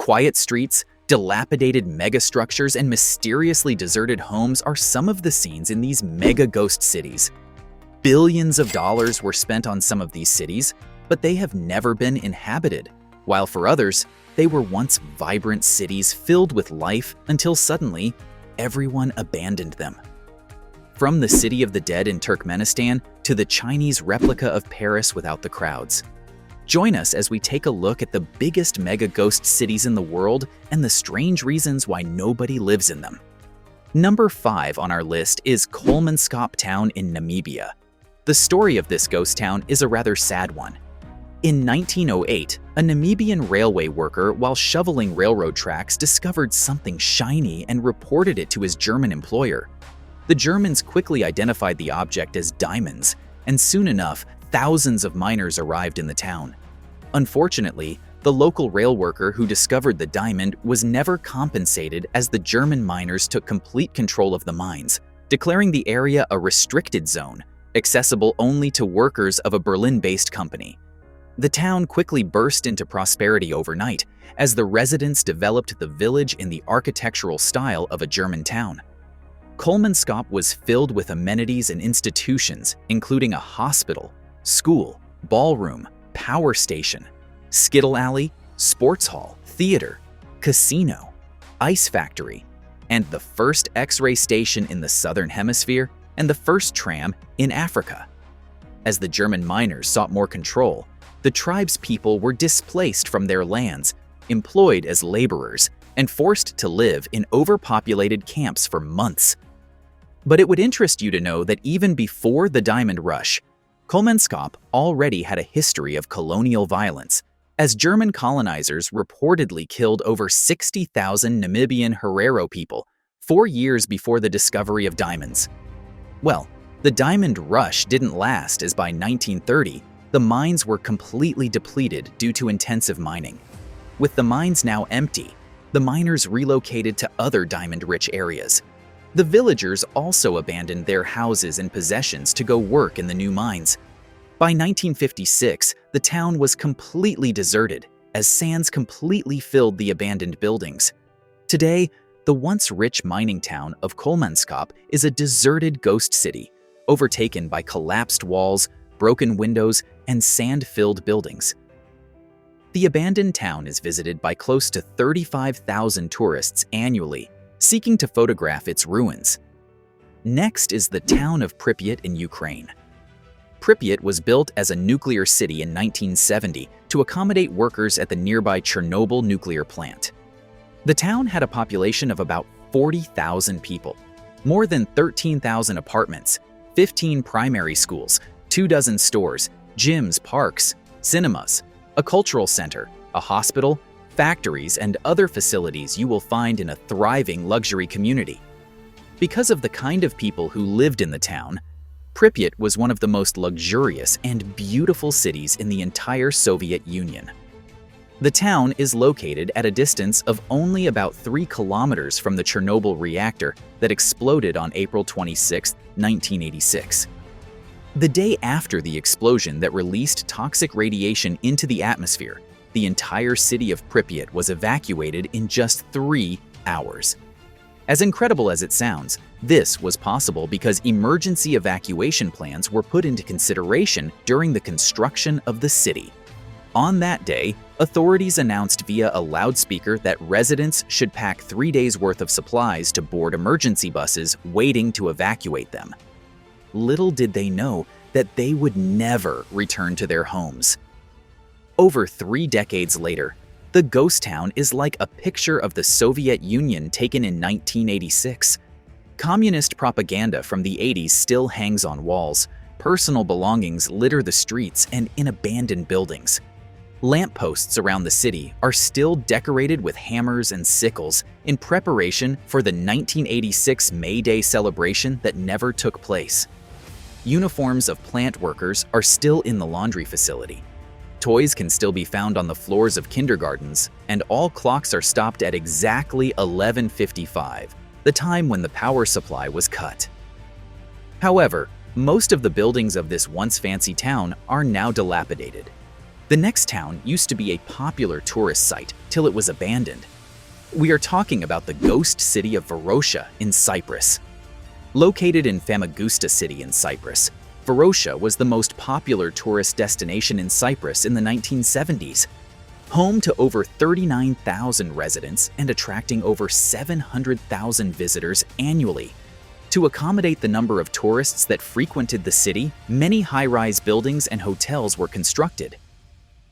Quiet streets, dilapidated megastructures, and mysteriously deserted homes are some of the scenes in these mega ghost cities. Billions of dollars were spent on some of these cities, but they have never been inhabited, while for others, they were once vibrant cities filled with life until suddenly, everyone abandoned them. From the City of the Dead in Turkmenistan to the Chinese replica of Paris without the crowds. Join us as we take a look at the biggest mega ghost cities in the world and the strange reasons why nobody lives in them. Number 5 on our list is Kolmanskop town in Namibia. The story of this ghost town is a rather sad one. In 1908, a Namibian railway worker, while shoveling railroad tracks, discovered something shiny and reported it to his German employer. The Germans quickly identified the object as diamonds, and soon enough, thousands of miners arrived in the town. Unfortunately, the local rail worker who discovered the diamond was never compensated as the German miners took complete control of the mines, declaring the area a restricted zone, accessible only to workers of a Berlin-based company. The town quickly burst into prosperity overnight as the residents developed the village in the architectural style of a German town. Kolmanskop was filled with amenities and institutions, including a hospital, school, ballroom, power station, skittle alley, sports hall, theater, casino, ice factory, and the first X-ray station in the Southern Hemisphere and the first tram in Africa. As the German miners sought more control, the tribe's people were displaced from their lands, employed as laborers, and forced to live in overpopulated camps for months. But it would interest you to know that even before the Diamond Rush, Kolmanskop already had a history of colonial violence, as German colonizers reportedly killed over 60,000 Namibian Herero people 4 years before the discovery of diamonds. Well, the Diamond Rush didn't last, as by 1930, the mines were completely depleted due to intensive mining. With the mines now empty, the miners relocated to other diamond-rich areas. The villagers also abandoned their houses and possessions to go work in the new mines. By 1956, the town was completely deserted, as sands completely filled the abandoned buildings. Today, the once rich mining town of Kolmanskop is a deserted ghost city, overtaken by collapsed walls, broken windows, and sand-filled buildings. The abandoned town is visited by close to 35,000 tourists annually, seeking to photograph its ruins. Next is the town of Pripyat in Ukraine. Pripyat was built as a nuclear city in 1970 to accommodate workers at the nearby Chernobyl nuclear plant. The town had a population of about 40,000 people, more than 13,000 apartments, 15 primary schools, 24 stores, gyms, parks, cinemas, a cultural center, a hospital, factories, and other facilities you will find in a thriving luxury community. Because of the kind of people who lived in the town, Pripyat was one of the most luxurious and beautiful cities in the entire Soviet Union. The town is located at a distance of only about 3 kilometers from the Chernobyl reactor that exploded on April 26, 1986. The day after the explosion that released toxic radiation into the atmosphere, the entire city of Pripyat was evacuated in just 3 hours. As incredible as it sounds, this was possible because emergency evacuation plans were put into consideration during the construction of the city. On that day, authorities announced via a loudspeaker that residents should pack 3 days' worth of supplies to board emergency buses waiting to evacuate them. Little did they know that they would never return to their homes. Over 3 decades later, the ghost town is like a picture of the Soviet Union taken in 1986. Communist propaganda from the 80s still hangs on walls, personal belongings litter the streets and in abandoned buildings. Lampposts around the city are still decorated with hammers and sickles in preparation for the 1986 May Day celebration that never took place. Uniforms of plant workers are still in the laundry facility. Toys can still be found on the floors of kindergartens, and all clocks are stopped at exactly 11:55, the time when the power supply was cut. However, most of the buildings of this once fancy town are now dilapidated. The next town used to be a popular tourist site till it was abandoned. We are talking about the ghost city of Varosha in Cyprus. Located in Famagusta city in Cyprus, Varosha was the most popular tourist destination in Cyprus in the 1970s. Home to over 39,000 residents and attracting over 700,000 visitors annually. To accommodate the number of tourists that frequented the city, many high-rise buildings and hotels were constructed.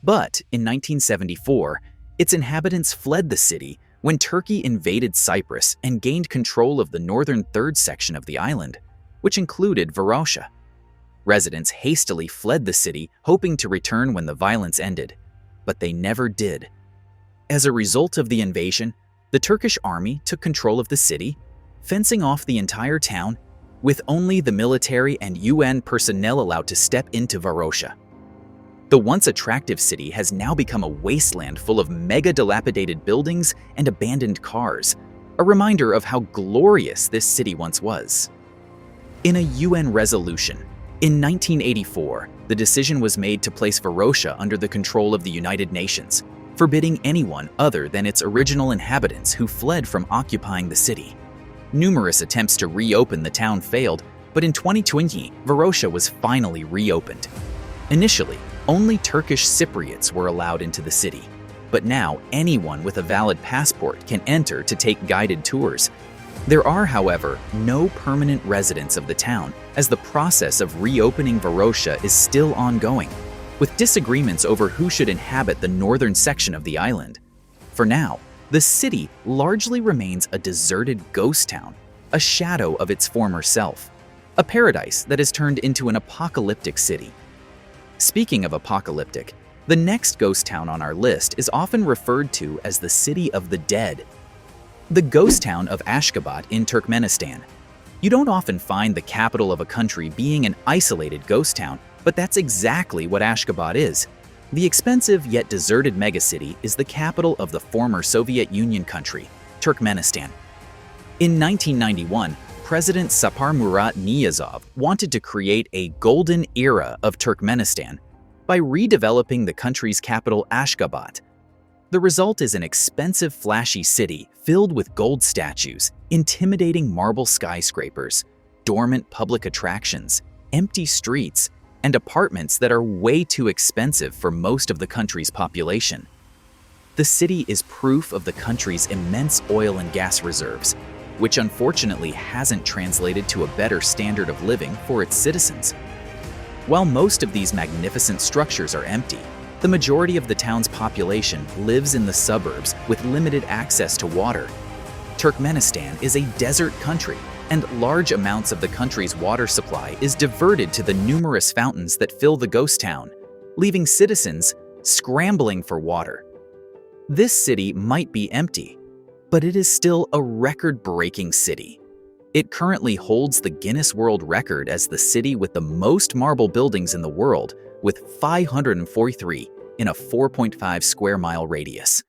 But in 1974, its inhabitants fled the city when Turkey invaded Cyprus and gained control of the northern third section of the island, which included Varosha. Residents hastily fled the city, hoping to return when the violence ended, but they never did. As a result of the invasion, the Turkish army took control of the city, fencing off the entire town, with only the military and UN personnel allowed to step into Varosha. The once attractive city has now become a wasteland full of mega-dilapidated buildings and abandoned cars, a reminder of how glorious this city once was. In a UN resolution, in 1984, the decision was made to place Varosha under the control of the United Nations, forbidding anyone other than its original inhabitants who fled from occupying the city. Numerous attempts to reopen the town failed, but in 2020, Varosha was finally reopened. Initially, only Turkish Cypriots were allowed into the city, but now anyone with a valid passport can enter to take guided tours. There are, however, no permanent residents of the town, as the process of reopening Varosha is still ongoing, with disagreements over who should inhabit the northern section of the island. For now, the city largely remains a deserted ghost town, a shadow of its former self, a paradise that has turned into an apocalyptic city. Speaking of apocalyptic, the next ghost town on our list is often referred to as the City of the Dead. The ghost town of Ashgabat in Turkmenistan. You don't often find the capital of a country being an isolated ghost town, but that's exactly what Ashgabat is. The expensive yet deserted megacity is the capital of the former Soviet Union country, Turkmenistan. In 1991, President Sapar Murat Niyazov wanted to create a golden era of Turkmenistan by redeveloping the country's capital Ashgabat. The result is an expensive, flashy city filled with gold statues, intimidating marble skyscrapers, dormant public attractions, empty streets, and apartments that are way too expensive for most of the country's population. The city is proof of the country's immense oil and gas reserves, which unfortunately hasn't translated to a better standard of living for its citizens. While most of these magnificent structures are empty, the majority of the town's population lives in the suburbs with limited access to water. Turkmenistan is a desert country, and large amounts of the country's water supply is diverted to the numerous fountains that fill the ghost town, leaving citizens scrambling for water. This city might be empty, but it is still a record-breaking city. It currently holds the Guinness World Record as the city with the most marble buildings in the world, with 543 in a 4.5 square mile radius.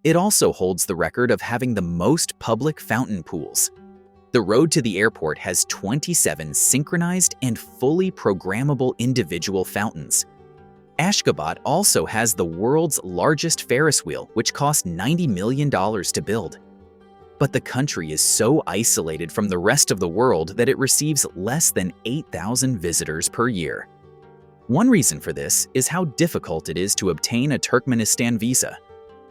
It also holds the record of having the most public fountain pools. The road to the airport has 27 synchronized and fully programmable individual fountains. Ashgabat also has the world's largest Ferris wheel, which cost $90 million to build. But the country is so isolated from the rest of the world that it receives less than 8,000 visitors per year. One reason for this is how difficult it is to obtain a Turkmenistan visa.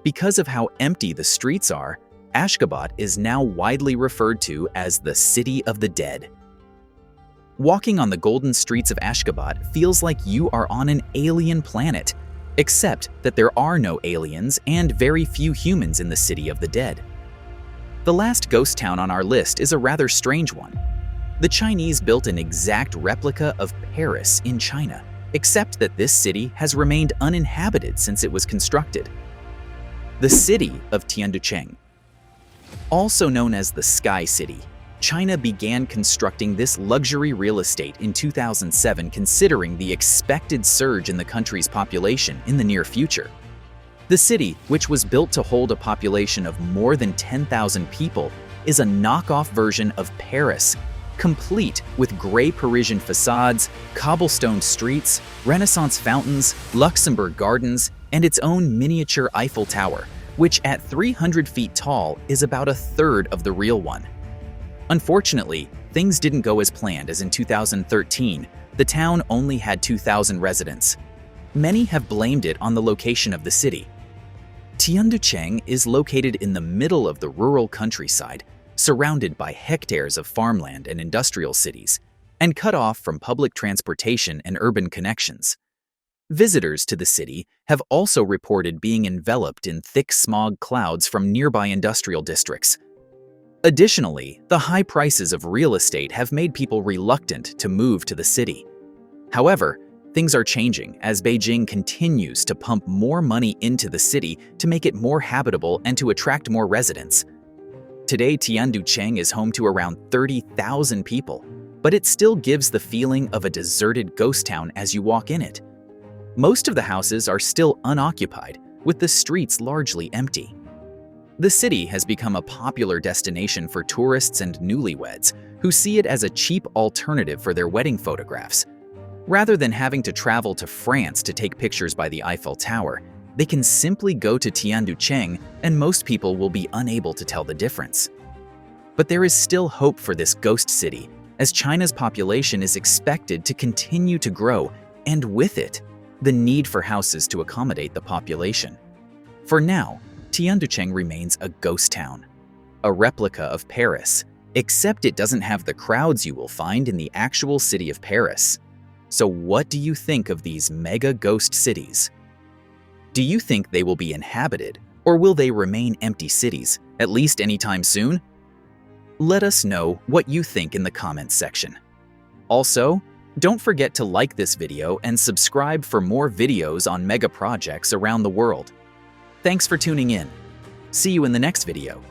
Because of how empty the streets are, Ashgabat is now widely referred to as the City of the Dead. Walking on the golden streets of Ashgabat feels like you are on an alien planet, except that there are no aliens and very few humans in the City of the Dead. The last ghost town on our list is a rather strange one. The Chinese built an exact replica of Paris in China, except that this city has remained uninhabited since it was constructed. The city of Tianducheng. Also known as the Sky City, China began constructing this luxury real estate in 2007, considering the expected surge in the country's population in the near future. The city, which was built to hold a population of more than 10,000 people, is a knockoff version of Paris, complete with gray Parisian facades, cobblestone streets, Renaissance fountains, Luxembourg gardens, and its own miniature Eiffel Tower, which at 300 feet tall is about a third of the real one. Unfortunately, things didn't go as planned, as in 2013, the town only had 2,000 residents. Many have blamed it on the location of the city. Chengdu is located in the middle of the rural countryside, surrounded by hectares of farmland and industrial cities, and cut off from public transportation and urban connections. Visitors to the city have also reported being enveloped in thick smog clouds from nearby industrial districts. Additionally, the high prices of real estate have made people reluctant to move to the city. However, things are changing as Beijing continues to pump more money into the city to make it more habitable and to attract more residents. Today, Chengdu is home to around 30,000 people, but it still gives the feeling of a deserted ghost town as you walk in it. Most of the houses are still unoccupied, with the streets largely empty. The city has become a popular destination for tourists and newlyweds who see it as a cheap alternative for their wedding photographs. Rather than having to travel to France to take pictures by the Eiffel Tower, they can simply go to Chengdu and most people will be unable to tell the difference. But there is still hope for this ghost city, as China's population is expected to continue to grow, and with it, the need for houses to accommodate the population. For now, Chengdu remains a ghost town, a replica of Paris, except it doesn't have the crowds you will find in the actual city of Paris. So what do you think of these mega ghost cities? Do you think they will be inhabited, or will they remain empty cities, at least anytime soon? Let us know what you think in the comments section. Also, don't forget to like this video and subscribe for more videos on mega projects around the world. Thanks for tuning in. See you in the next video.